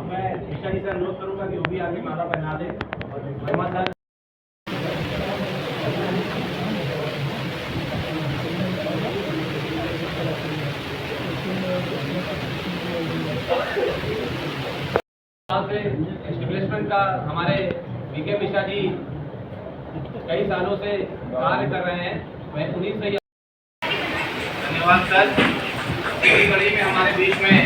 मैं ईशा जी से अनुरोध करूंगा कि वो भी आगे माला पहना दे और महिमा सर एस्टेब्लिशमेंट का हमारे वीके मिश्रा जी कई सालों से कार्य कर रहे हैं। मैं उन्हीं से धन्यवाद सर। इसी कड़ी में हमारे बीच में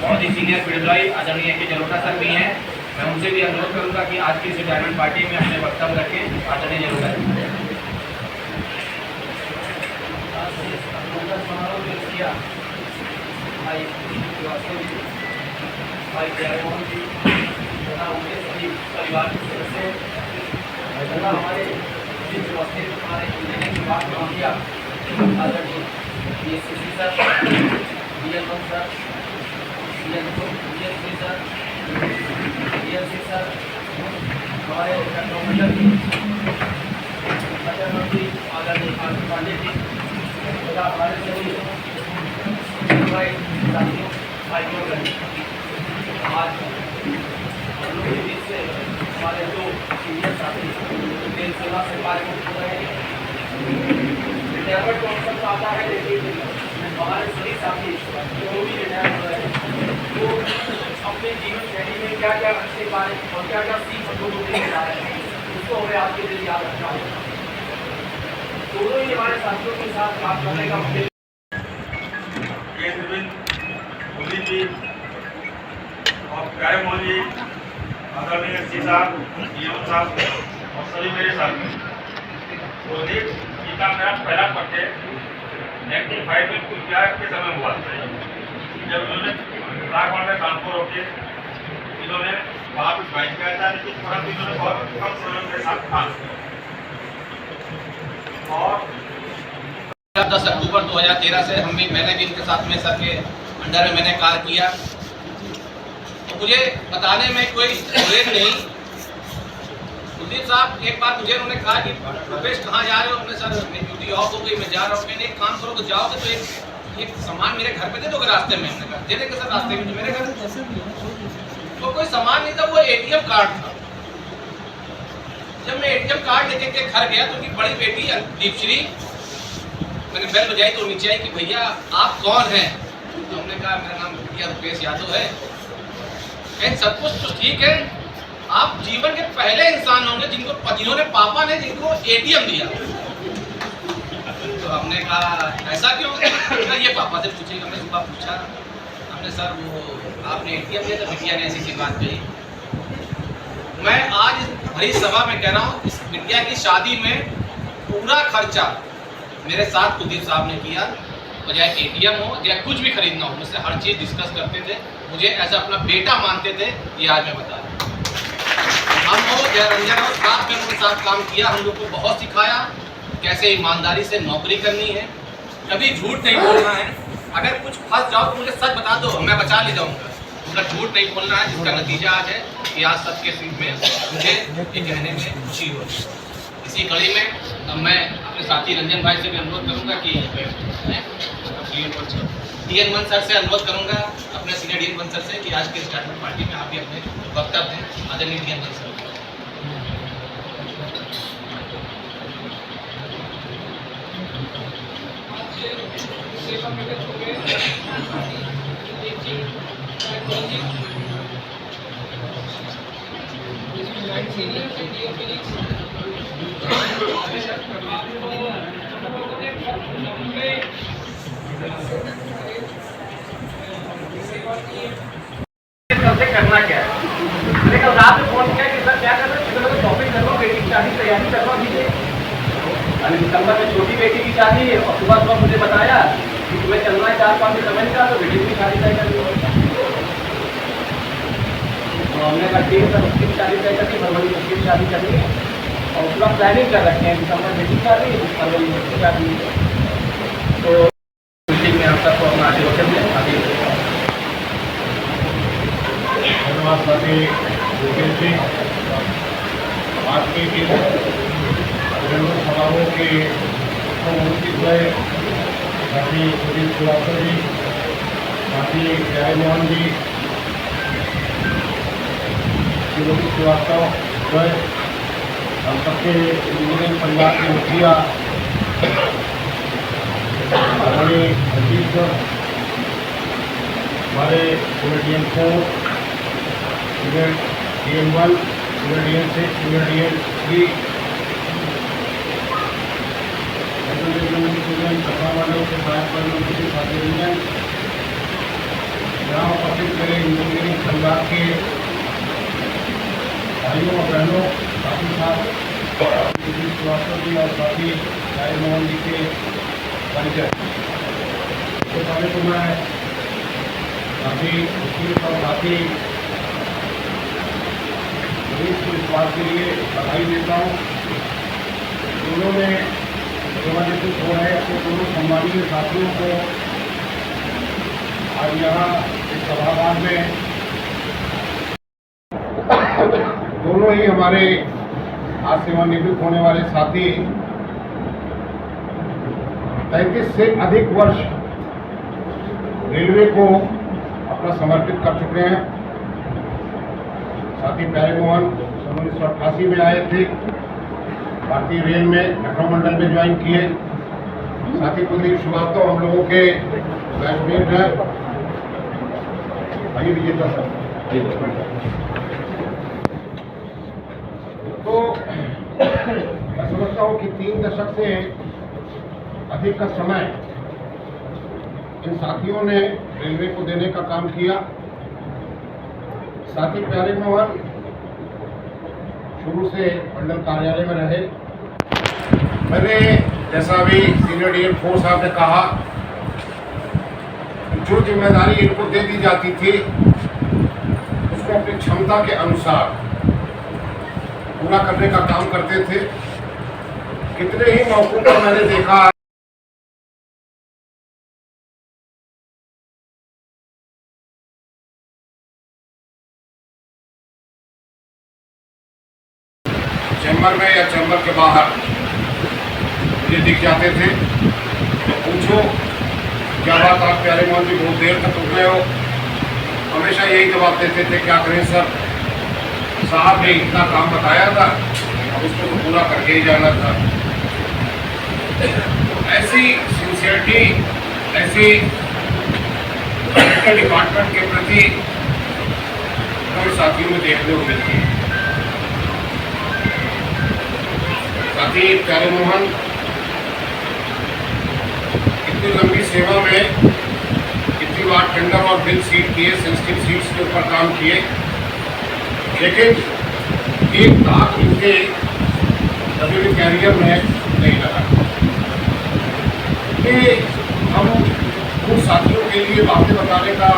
बहुत ही सीनियर पीढ़ी आदरणीय के जलोटा सर भी हैं। मैं उनसे भी अनुरोध करूंगा कि आज की इस रिटायरमेंट पार्टी में अपने वक्तव्य रखें। आदरणीय जलोटा परिवार के सदस्य तथा हमारे आदरणीय DSCC sir, DL1 sir, DSP sir, DLC sir, हमारे मंत्री आदरणीय आरती पांडे जी तथा हमारे सभी साथियों भाइयों आज हम लोग के बीच से हमारे दो सीनियर साथी जेल सेवा से कार्यमुक्त हो रहे हैं। रिटायरमेंट कॉन्सेप्ट आता है, लेकिन हमारे सभी साथी जो भी रिटायर हो रहे हैं वो अपने जीवन शैली में क्या क्या अच्छे कार्य और क्या क्या सीख हम लोग लेके जा रहे हैं, उसको हमें आज के दिन याद रखना होगा। दोनों ही हमारे साथियों के साथ बात करने का मुझे और प्यारे मोदी आदरणीय सी साहब, जीवन साहब और सभी मेरे साथ तो गीता मेरा पहला पक्ष 95 में कुछ के समय हुआ जब उन्होंने उत्तराखंड में कानपुर होके इन्होंने वहाँ पर ज्वाइन किया था, लेकिन थोड़ा तो इन्होंने बहुत कम समय के साथ काम किया। और 10 अक्टूबर 2013 से मैंने भी इनके साथ में सर के अंडर में मैंने कार्य किया। तो मुझे बताने में कोई उल्लेख नहीं। कुलदीप साहब एक बार मुझे उन्होंने कहा कि रुपेश कहाँ जा रहे हो? हमने सर मेरी ड्यूटी ऑफ हो गई, मैं जा रहा हूँ। मैंने एक काम करो तो जाओगे तो एक सामान मेरे घर पे दे दोगे रास्ते में? हमने कहा दे देंगे सर, रास्ते में मेरे घर तो कोई सामान नहीं था, वो ATM कार्ड था। जब मैं ATM कार्ड लेके के घर गया तो उनकी बड़ी बेटी दीपश्री, मैंने बेल बजाई तो नीचे आई कि भैया आप कौन हैं? तो हमने कहा मेरा नाम भैया रुपेश यादव है। कहीं सब कुछ तो ठीक है, आप जीवन के पहले इंसान होंगे जिन्होंने पापा ने जिनको ATM दिया। तो हमने कहा ऐसा क्यों? ये पापा से पूछेगा। हमने सुबह पूछा, हमने सर वो आपने ATM दिया? तो बिटिया ने ऐसी सी बात कही। मैं आज भरी सभा में कह रहा हूँ, इस बिटिया की शादी में पूरा खर्चा मेरे साथ कुलदीप साहब ने किया। बजाय ATM हो या कुछ भी खरीदना हो, मुझसे हर चीज़ डिस्कस करते थे, मुझे ऐसा अपना बेटा मानते थे। ये आज मैं बता रहा हूँ। हम हो जय रंजन हो, साथ में उनके साथ काम किया, हम लोग को बहुत सिखाया कैसे ईमानदारी से नौकरी करनी है, कभी झूठ नहीं बोलना है। अगर कुछ फंस जाओ तो मुझे सच बता दो, मैं बचा ले जाऊंगा। उनका झूठ नहीं बोलना है, जिसका नतीजा आज है कि आज सबके सीट में मुझे ये कहने में खुशी हो। इसी कड़ी में अब मैं अपने साथी रंजन भाई से भी अनुरोध करूंगा कि DN1 सर से अनुरोध करूंगा, अपने सीनियर DN1 सर से कि आज के स्टार्टमेंट पार्टी में आप भी अपने वक्तव्य दें। आदरणीय DN1 सर। करना क्या है? मैंने कल रात में फोन किया कि सर क्या कर रहे हैं? तो शॉपिंग करो, बेटी की शादी तैयारी करवा दीजिए। अभी दिसंबर में छोटी बेटी की शादी है और सुबह सुबह मुझे बताया कि तुम्हें चलना है 4-5 दिन समय निकाल, तो बेटी की शादी तय कर दी। तो हमने कहा ठीक है सर, उसकी शादी तय करनी, फरवरी में उसकी शादी करनी है और पूरा प्लानिंग कर रखे हैं। दिसंबर बेटी की शादी है, फरवरी में उसकी शादी है। तो मीटिंग में हम सबको अपना आशीर्वाद दें। आगे धन्यवाद साथी भूपेश जी। आज के इस अभिनंदन समारोह के मुख्य हुए साथी सुधीर श्रीवास्तव जी, साथी जय मोहन जी, श्रीमती श्रीवास्तव हुए, हम सबके इंजीनियरिंग परिवार के मुखिया आदरणीय रजीश सर, हमारे DN4, DN1, DN6, DN3, के साथ साथी रंजन, यहाँ उपस्थित मेरे इंजीनियरिंग परिवार के भाइयों और बहनों, साथ ही साथ श्रीवास्तव जी और साथी जय मोहन जी के परिचय। तो पहले तो मैं काफ़ी मुश्किल और काफ़ी इस बात के लिए बधाई देता हूँ। दोनों ने सेवानिवृत्त हो रहे अपने दोनों सम्मानीय साथियों को आज यहाँ इस सभागार में, दोनों ही हमारे आज सेवानिवृत्त होने वाले साथी 33 से अधिक वर्ष रेलवे को अपना समर्पित कर चुके हैं। साथी प्यारे मोहन 1988 में आए थे, भारतीय रेल में लखनऊ मंडल में ज्वाइन किए। साथी कुलदीप श्रीवास्तव हम लोगों के बैचमेट हैं। आइए विजेता सर। तो मैं समझता हूँ कि 3 दशक से अधिक का समय इन साथियों ने रेलवे को देने का काम किया। साथी प्यारे मोहन शुरू से मंडल कार्यालय में रहे। मैंने जैसा भी सीनियर DN4 साहब ने कहा, जो जिम्मेदारी इनको दे दी जाती थी उसको अपनी क्षमता के अनुसार पूरा करने का काम करते थे। कितने ही मौकों पर मैंने देखा चैम्बर में या चैम्बर के बाहर मुझे दिख जाते थे, तो पूछो क्या बात आप प्यारे मोहन जी बहुत देर तक रुक गए हो? हमेशा यही जवाब देते थे, क्या करें सर, साहब ने इतना काम बताया था, अब उसको तो पूरा करके ही जाना था। ऐसी सिंसियरिटी, ऐसी डिपार्टमेंट के प्रति साथियों में देखने को मिलती है। साथी प्यारे मोहन इतनी लंबी सेवा में कितनी बार टेंडर और बिल सीट किए, सेंसिटिव सीट्स के ऊपर काम किए, लेकिन एक दाग इनके कभी भी कैरियर में नहीं लगा। कि हम उन साथियों के लिए बातें बताने का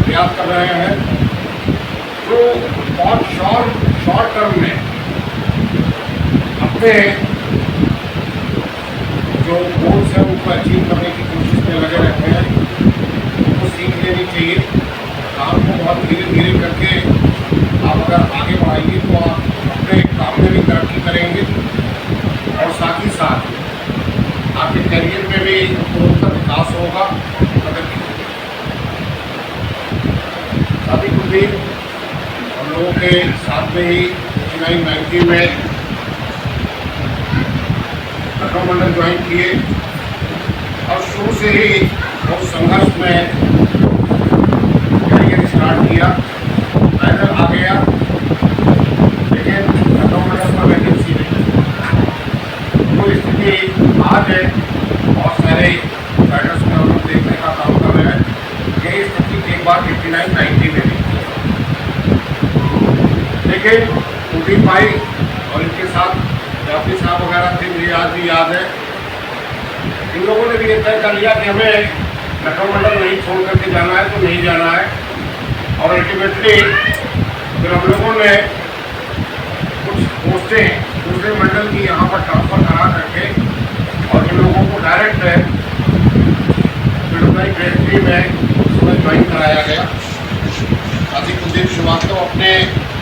प्रयास कर रहे हैं जो बहुत शॉर्ट टर्म में अपने जो जो गोल्स हैं उनको अचीव करने की कोशिश में लगे रहते हैं, उनको सीख लेनी चाहिए। काम को बहुत धीरे धीरे करके आप अगर आगे बढ़ाएंगे तो आप अपने काम में भी तरक्की करेंगे और साथ ही साथ आपके करियर में भी उत्तरोत्तर विकास होगा, प्रगति होगी। शादी को भी हम लोगों के साथ में ही 1990 में लखनऊ मंडल ज्वाइन किए और शुरू से ही बहुत संघर्ष में करियर स्टार्ट किया। पैदल आ गया, लेकिन लखनऊ मंडल पर वैकेंसी नहीं। वो स्थिति आज है, बहुत सारे गाइडर्स में हम लोग देखने का काम कर रहे हैं। यही स्थिति एक बार 89-90 में भी, लेकिन टूटी पाई और इनके साथ जाफरी साहब वगैरह थे, मुझे आज भी याद है। इन लोगों ने भी ये तय कर लिया कि हमें लखनऊ मंडल नहीं छोड़ करके जाना है तो नहीं जाना है, और अल्टीमेटली फिर हम लोगों ने कुछ पोस्टें दूसरे मंडल की यहाँ पर ट्रांसफर करा करके और इन लोगों को डायरेक्ट ग्रेड 3 में उसमें ज्वाइन कराया गया। साथी कुलदीप श्रीवास्तव अपने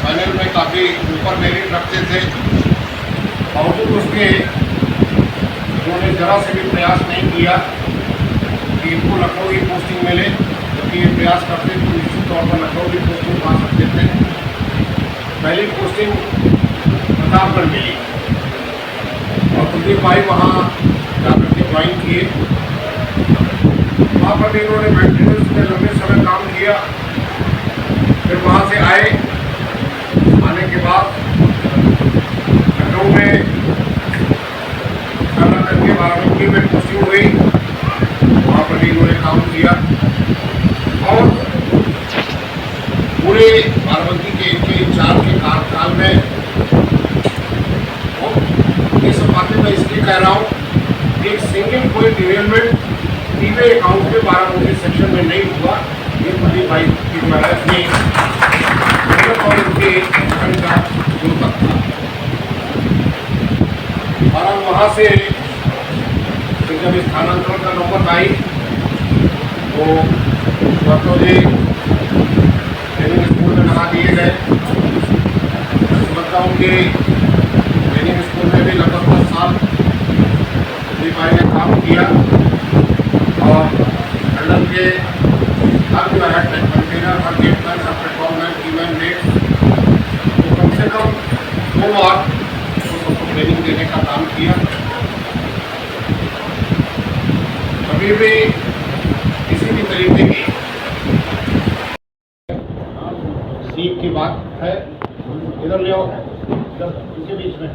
फाइनल में काफ़ी ऊपर मेरिट रखते थे, बावजूद उसके उन्होंने ज़रा से भी प्रयास नहीं किया कि इनको लखनऊ की पोस्टिंग मिले, जबकि ये प्रयास करते तो निश्चित तौर पर लखनऊ की पोस्टिंग पा सकते थे। पहली पोस्टिंग प्रतापगढ़ मिली और कुलदीप भाई वहाँ जाकर के ज्वाइन किए। वहाँ पर भी इन्होंने मेंटेनेंस में लंबे समय काम किया। फिर वहाँ से आए, आने के बाद लखनऊ में करके बाराबंकी में पोस्टिंग हुई, वहाँ पर भी इन्होंने काम किया और पूरे बाराबंकी के इनके इंचार्ज के कार्यकाल में, और ये सब बातें मैं इसलिए कह रहा हूँ, एक सिंगल कोई डिवेलपमेंट ईवे अकाउंट में बाराबंकी सेक्शन में नहीं हुआ। ये प्रदीप भाई की जो है अपनी और उनके एक्शन का गुणवत्ता था। और हम वहाँ से जब स्थानांतरण का नौबत आई तो जी ट्रेनिंग स्कूल में लगा दिए गए। बताऊँ कि ट्रेनिंग स्कूल में भी लगभग 10 साल प्रदीप भाई ने काम किया और मंडल के हर जो है कंटेनर, हर गेटमैन, हर पेट्रोलमैन, कीमैन, रेट, तो कम से कम 2 बार सबको ट्रेनिंग देने का काम किया। कभी भी किसी भी तरीके की सीख की बात है, इधर ले आओ, इनके बीच में।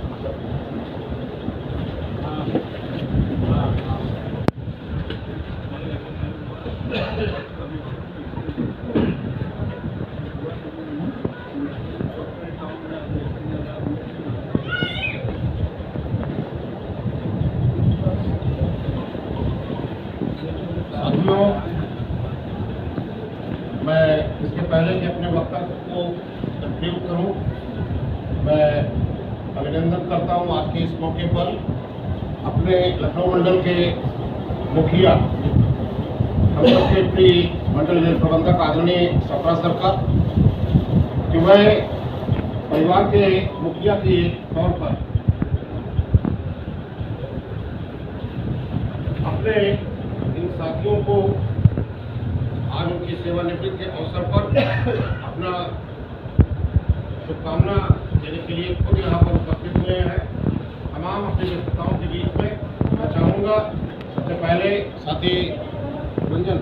साथियों, मैं इसके पहले कि अपने वक्तव्य को कंक्लूड करूं, मैं अभिनंदन करता हूं आज के इस मौके पर अपने लखनऊ मंडल के मुखिया, हम सबके प्रिय मंडल रेल प्रबंधक आदरणीय सप्रा सर का, कि वह परिवार के मुखिया के तौर पर अपने इन साथियों को आज उनकी सेवानिवृत्ति के अवसर पर अपना शुभकामना देने के लिए खुद यहाँ पर उपस्थित हुए हैं। तमाम अपनी व्यस्तताओं के बीच में मैं चाहूँगा सबसे पहले साथी रंजन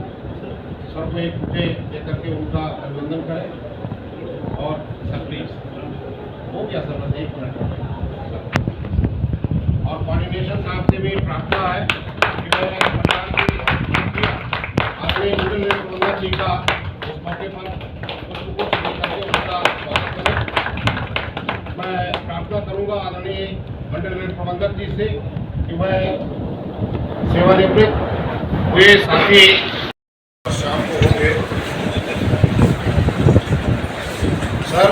सर को एक बुके देकर के उनका अभिनंदन करें। और सर प्लीज हो गया सर, बस 1 मिनट। और कोऑर्डिनेशन साहब से भी प्रार्थना है कि वह अपने मंडल रेल प्रबंधक जी का इस मौके पर उनका स्वागत करें। मैं प्रार्थना करूंगा आदरणीय मंडल रेल प्रबंधक जी से कि वह सेवानिवृत्त हुए साथी शाम को होंगे। सर,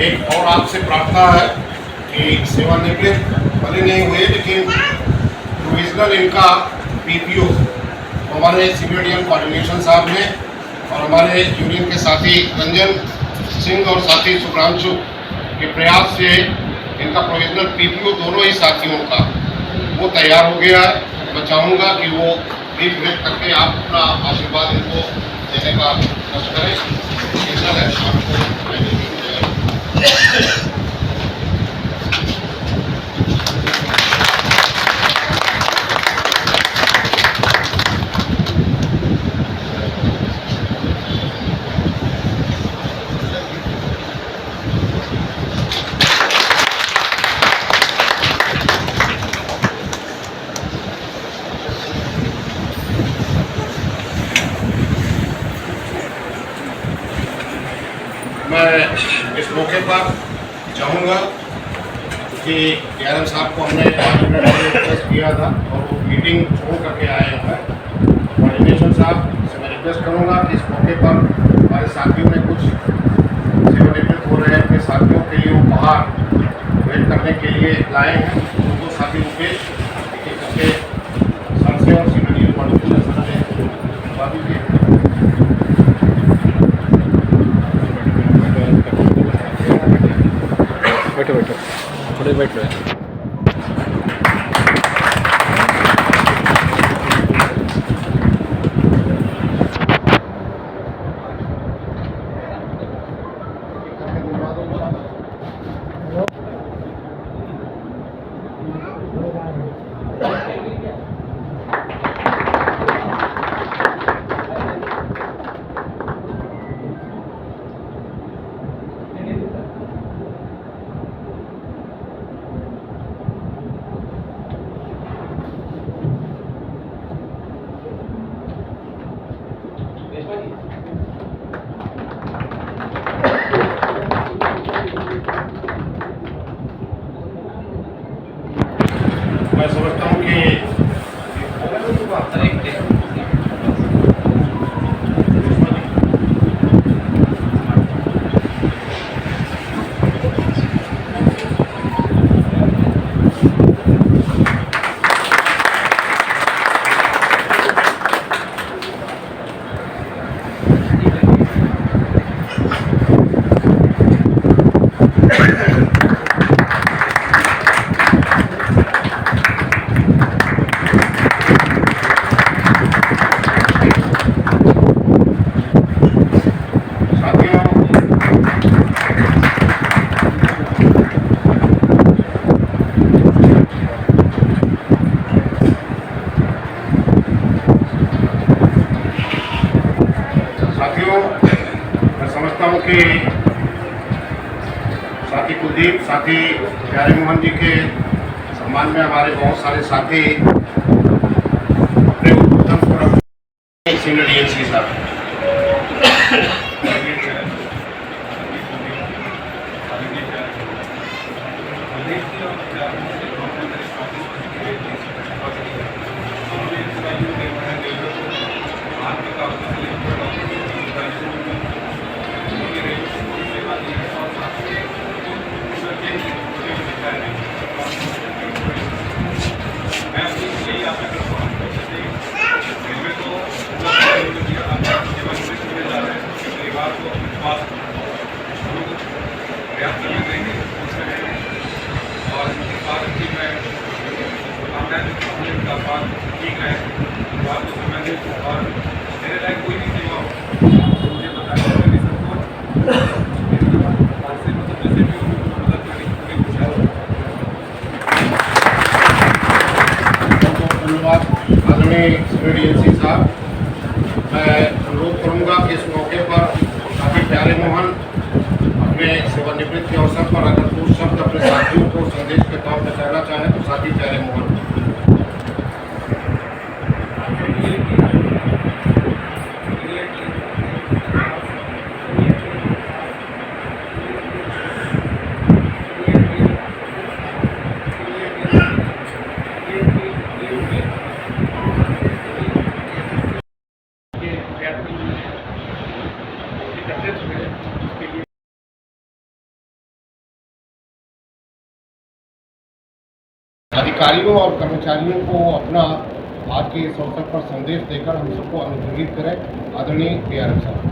एक और आपसे प्रार्थना है कि सेवानिवृत्त भले नहीं हुए, लेकिन प्रोविजनल इनका पीपीओ हमारे सीनियर डीएम कोऑर्डिनेशन साहब ने और हमारे यूनियन के साथी रंजन सिंह और साथी सुप्रांशु के प्रयास से इनका प्रोविजनल पीपीओ दोनों ही साथियों का वो तैयार हो गया है। मैं चाहूँगा कि वो ब्रीफ व्यक्त करके आप अपना आशीर्वाद इनको देने का कष्ट करें। है आपको मैं इस मौके पर चाहूँगा कि डीआरएम साहब को हमने 5 मिनट पहले रिक्वेस्ट किया था और वो मीटिंग छोड़ करके आए हैं। कोऑर्डिनेशन साहब से मैं रिक्वेस्ट करूँगा कि इस मौके पर हमारे साथियों ने कुछ सेवानिवृत्त हो रहे हैं अपने साथियों के लिए उपहार भेंट करने के लिए लाए हैं। उनको साथी रुपेश के सर से और सीनियर कोऑर्डिनेशन से बात की बैठो थोड़े बैठ रहे मैं समझता हूँ कि कि साथी कुलदीप, साथी प्यारे मोहन जी के सम्मान में हमारे बहुत सारे साथी अपने उद्बोधन सीनियर डीएमसी साहब ठीक है बात को समझे और मेरे लायक कोई भी सेवा हो मुझे बताया मेरी सपोर्ट से मतलब जैसे भी मदद करने की पूरी कोशिश धन्यवाद आदरणीय डीएमसी साहब। मैं अनुरोध करूँगा कि इस मौके पर काफ़ी प्यारे मोहन अपने सेवानिवृत्ति के अवसर पर अगर कुछ शब्द अपने साथियों को संदेश के तौर पर कहना चाहें तो साथी प्यारे मोहन। एकत्रित हुए उसके लिए अधिकारियों और कर्मचारियों को अपना आज के इस अवसर पर संदेश देकर हम सबको अनुप्रेरित करें। आदरणीय PRM साहब।